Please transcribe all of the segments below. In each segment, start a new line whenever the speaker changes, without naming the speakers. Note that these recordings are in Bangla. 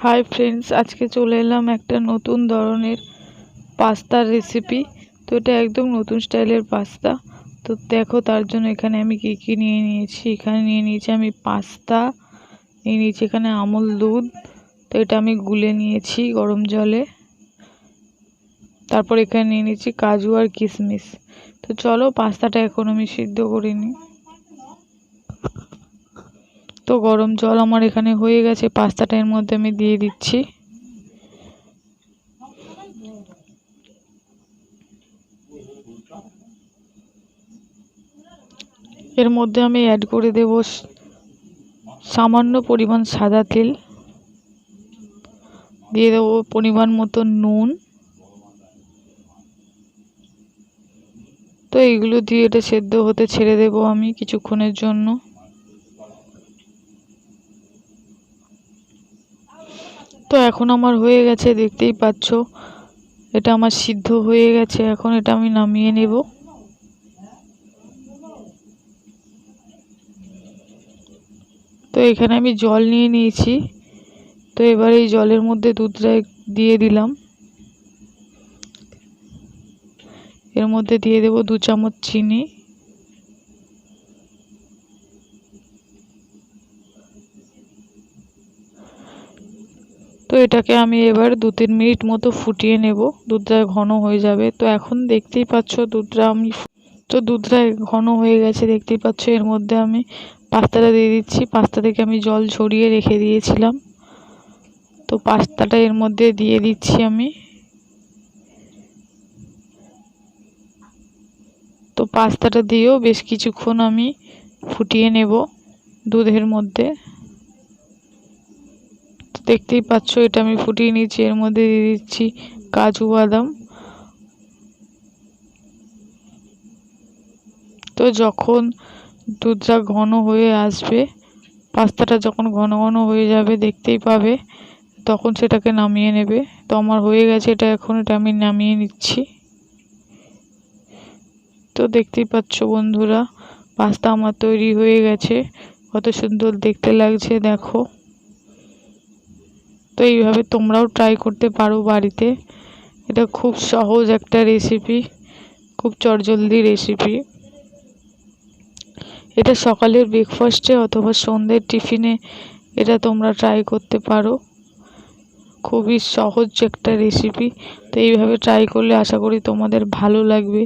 হাই ফ্রেন্ডস, আজকে চলে এলাম একটা নতুন ধরনের পাস্তার রেসিপি। তো এটা একদম নতুন স্টাইলের পাস্তা। তো দেখো, তার জন্য এখানে আমি কি কি নিয়ে নিয়েছি। এখানে নিয়ে নিয়েছি আমি পাস্তা, নিয়ে নিয়েছি এখানে আমুল দুধ। তো এটা আমি গুলে নিয়েছি গরম জলে। তারপর এখানে নিয়ে নিয়েছি কাজু আর কিশমিশ। তো চলো পাস্তাটা এখন আমি সিদ্ধ করে নিই। তো গরম জল আমার এখানে হয়ে গেছে, পাস্তাটা এর মধ্যে আমি দিয়ে দিচ্ছি। এর মধ্যে আমি অ্যাড করে দেব সামান্য পরিমাণ সাদা তেল, দিয়ে দেবো পরিমাণ মতো নুন। তো এইগুলো দিয়ে এটা সেদ্ধ হতে ছেড়ে দেব আমি কিছুক্ষণের জন্য। তো এখন আমার হয়ে গেছে, দেখতেই পাচ্ছ এটা আমার সিদ্ধ হয়ে গেছে। এখন এটা আমি নামিয়ে নেব। তো এখানে আমি জল নিয়ে নিয়েছি। তো এবার এই জলের মধ্যে দুধটা দিয়ে দিলাম। এর মধ্যে দিয়ে দেব 2 চামচ চিনি। তো এটাকে আমি এবার 2-3 মিনিট মতো ফুটিয়ে নেব, দুধটা ঘন হয়ে যাবে। তো এখন দেখতেই পাচ্ছ দুধটা ঘন হয়ে গেছে, দেখতেই পাচ্ছ। এর মধ্যে আমি পাস্তাটা দিয়ে দিচ্ছি। পাস্তা থেকে আমি জল ঝরিয়ে রেখে দিয়েছিলাম। তো পাস্তাটা এর মধ্যে দিয়ে দিচ্ছি আমি। তো পাস্তাটা দিয়েও বেশ কিছুক্ষণ আমি ফুটিয়ে নেব দুধের মধ্যে। দেখতেই পাচ্ছ এটা আমি ফুটিয়ে নিয়েছি। এর মধ্যে দিয়ে দিচ্ছি কাজু বাদাম। তো যখন দুধটা ঘন হয়ে আসবে, পাস্তাটা যখন ঘন ঘন হয়ে যাবে দেখতেই পাবে, তখন সেটাকে নামিয়ে নেবে। তো আমার হয়ে গেছে এটা, এখন এটা আমি নামিয়ে নিচ্ছি। তো দেখতেই পাচ্ছ বন্ধুরা, পাস্তা আমার তৈরি হয়ে গেছে। কত সুন্দর দেখতে লাগছে দেখো। তো এইভাবে তোমরাও ট্রাই করতে পারো বাড়িতে। এটা খুব সহজ একটা রেসিপি, খুব চটজলদি রেসিপি। এটা সকালের ব্রেকফাস্টে অথবা সন্ধ্যের টিফিনে এটা তোমরা ট্রাই করতে পারো। খুবই সহজ একটা রেসিপি। তো এইভাবে ট্রাই করলে আশা করি তোমাদের ভালো লাগবে।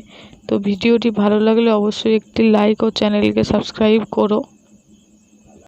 তো ভিডিওটি ভালো লাগলে অবশ্যই একটি লাইক ও চ্যানেলকে সাবস্ক্রাইব করো।